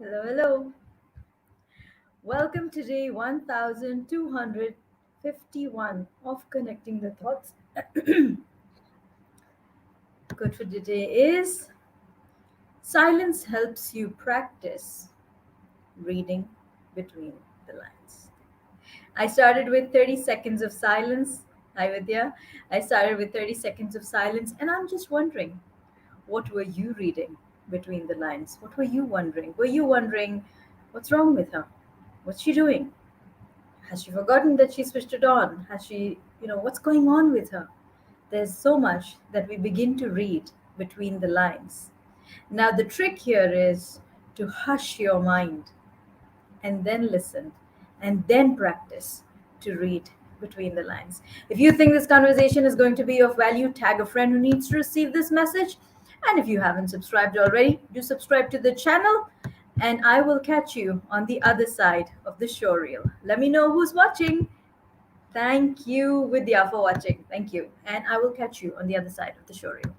Hello, hello. Welcome to day 1251 of Connecting the Thoughts. Good for today is silence helps you practice reading between the lines. I started with 30 seconds of silence. Hi, Vidya. I started with 30 seconds of silence, and I'm just wondering, what were you reading between the lines? What were you wondering? Were you wondering what's wrong with her? What's she doing? Has she forgotten that she switched it on? Has she, what's going on with her? There's so much that we begin to read between the lines. Now, the trick here is to hush your mind and then listen and then practice to read between the lines. If you think this conversation is going to be of value, tag a friend who needs to receive this message. And if you haven't subscribed already, do subscribe to the channel. And I will catch you on the other side of the show reel. Let me know who's watching. Thank you, Vidya, for watching. Thank you. And I will catch you on the other side of the show reel.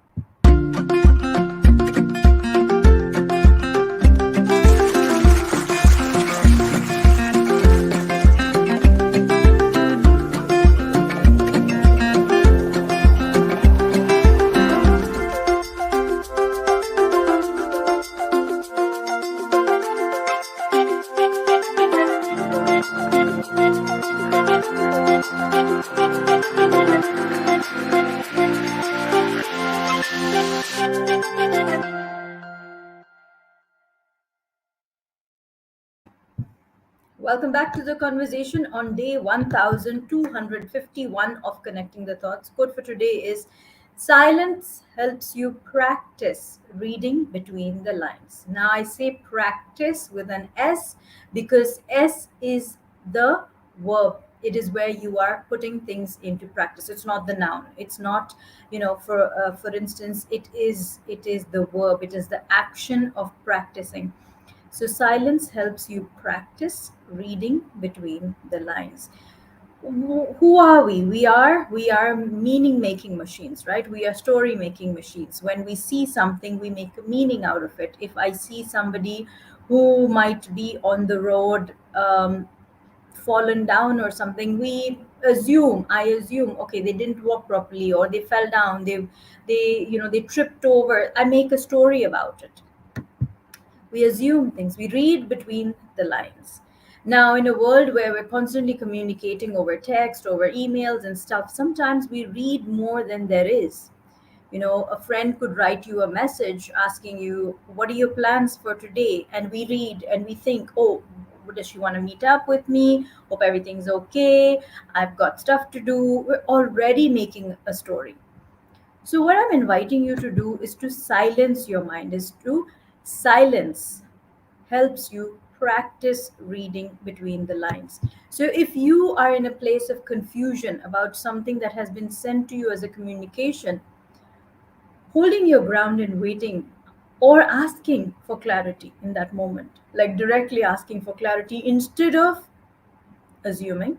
Welcome back to the conversation on day 1251 of Connecting the Thoughts. Quote for today is silence helps you practice reading between the lines. Now, I say practice with an S because S is the verb. It is where you are putting things into practice. It's not the noun. It's not, for instance, it is the verb. It is the action of practicing. So silence helps you practice reading between the lines. Who are we? We are meaning making machines, right? We are story making machines. When we see something, we make a meaning out of it. If I see somebody who might be on the road, fallen down or something, I assume, okay, they didn't walk properly or they fell down, they tripped over. I make a story about it. We assume things, we read between the lines. Now, in a world where we're constantly communicating over text, over emails and stuff, sometimes we read more than there is. A friend could write you a message asking you, what are your plans for today? And we read and we think, oh, does she want to meet up with me? Hope everything's okay. I've got stuff to do. We're already making a story. So, what I'm inviting you to do is to silence your mind, is to silence helps you practice reading between the lines. So, if you are in a place of confusion about something that has been sent to you as a communication, holding your ground and waiting or asking for clarity in that moment, like directly asking for clarity instead of assuming.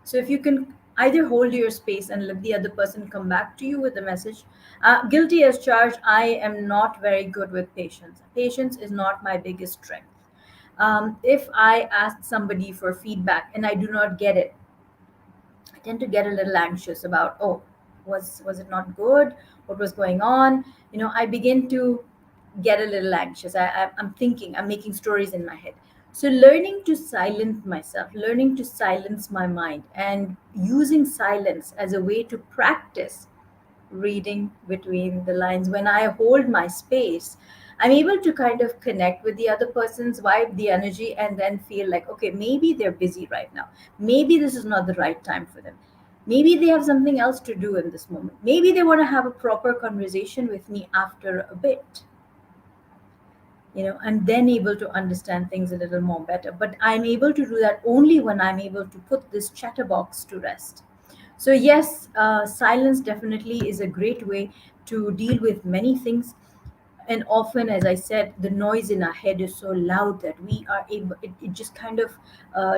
So if you can either hold your space and let the other person come back to you with the message. Guilty as charged, I am not very good with patience. Patience is not my biggest strength. If I ask somebody for feedback and I do not get it, I tend to get a little anxious about, oh, was it not good? What was going on? I begin to get a little anxious. I'm thinking, I'm making stories in my head. So learning to silence myself, learning to silence my mind, and using silence as a way to practice reading between the lines. When I hold my space, I'm able to kind of connect with the other person's vibe, the energy, and then feel like, okay, maybe they're busy right now. Maybe this is not the right time for them. Maybe they have something else to do in this moment. Maybe they want to have a proper conversation with me after a bit. I'm then able to understand things a little more better. But I'm able to do that only when I'm able to put this chatterbox to rest. So, yes, silence definitely is a great way to deal with many things. And often, as I said, the noise in our head is so loud that we are able, it just kind of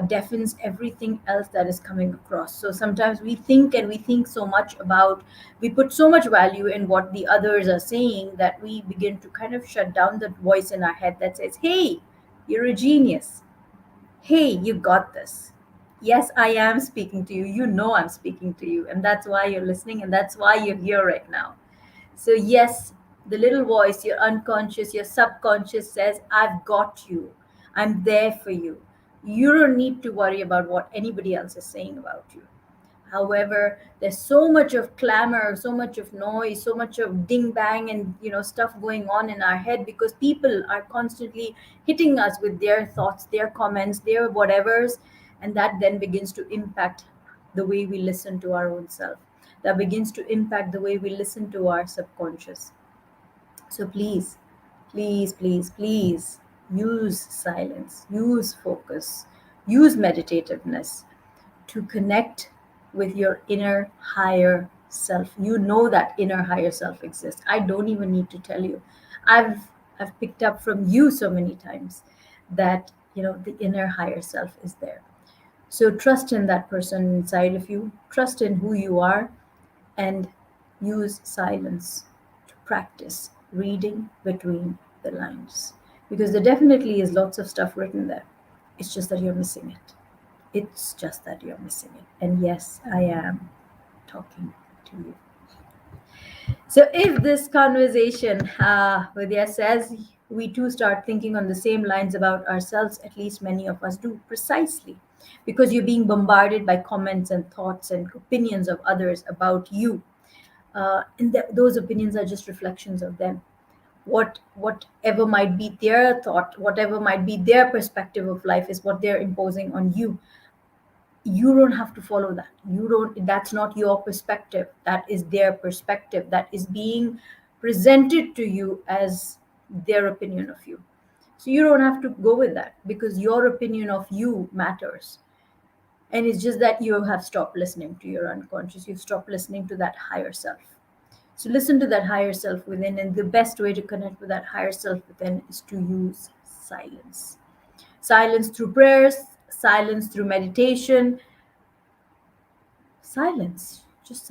deafens everything else that is coming across. So sometimes we think, and we think so much about, we put so much value in what the others are saying that we begin to kind of shut down the voice in our head that says, hey, You're a genius. Hey, you got this. Yes, I am speaking to you. You know I'm speaking to you. And that's why you're listening and that's why you're here right now. So, yes, the little voice, your unconscious, your subconscious says, I've got you. I'm there for you. You don't need to worry about what anybody else is saying about you. However, there's so much of clamor, so much of noise, so much of ding bang and stuff going on in our head because people are constantly hitting us with their thoughts, their comments, their whatevers, and that then begins to impact the way we listen to our own self. That begins to impact the way we listen to our subconscious. So please, please, please, please use silence, use focus, use meditativeness to connect with your inner higher self. You know that inner higher self exists. I don't even need to tell you. I've I've picked up from you so many times that the inner higher self is there. So trust in that person inside of you. Trust in who you are and use silence to practice reading between the lines. Because there definitely is lots of stuff written there. It's just that you're missing it. It's just that you're missing it. And yes, I am talking to you. So if this conversation with you says we too start thinking on the same lines about ourselves, at least many of us do, precisely because you're being bombarded by comments and thoughts and opinions of others about you. Those opinions are just reflections of them. Whatever might be their thought, whatever might be their perspective of life is what they're imposing on you. You don't have to follow that. That's not your perspective. That is their perspective that is being presented to you as their opinion of you. So you don't have to go with that because your opinion of you matters. And it's just that you have stopped listening to your unconscious. You've stopped listening to that higher self. So listen to that higher self within, and the best way to connect with that higher self within is to use silence. Silence through prayers, silence through meditation. Silence, just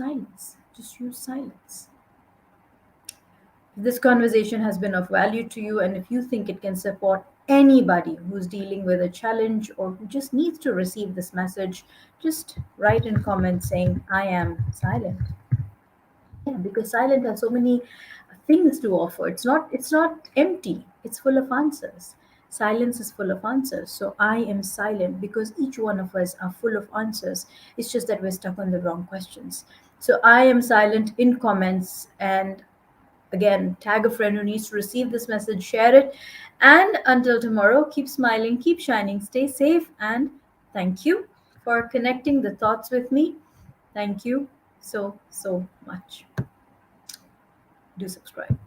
use silence. If this conversation has been of value to you, and if you think it can support anybody who's dealing with a challenge or who just needs to receive this message, just write in comments saying, I am silent. Yeah, because silent has so many things to offer. It's not empty. It's full of answers. Silence is full of answers. So I am silent because each one of us are full of answers. It's just that we're stuck on the wrong questions. So I am silent in comments, and again, tag a friend who needs to receive this message, share it. And until tomorrow, keep smiling, keep shining, stay safe, and thank you for connecting the thoughts with me. Thank you so much. Do subscribe.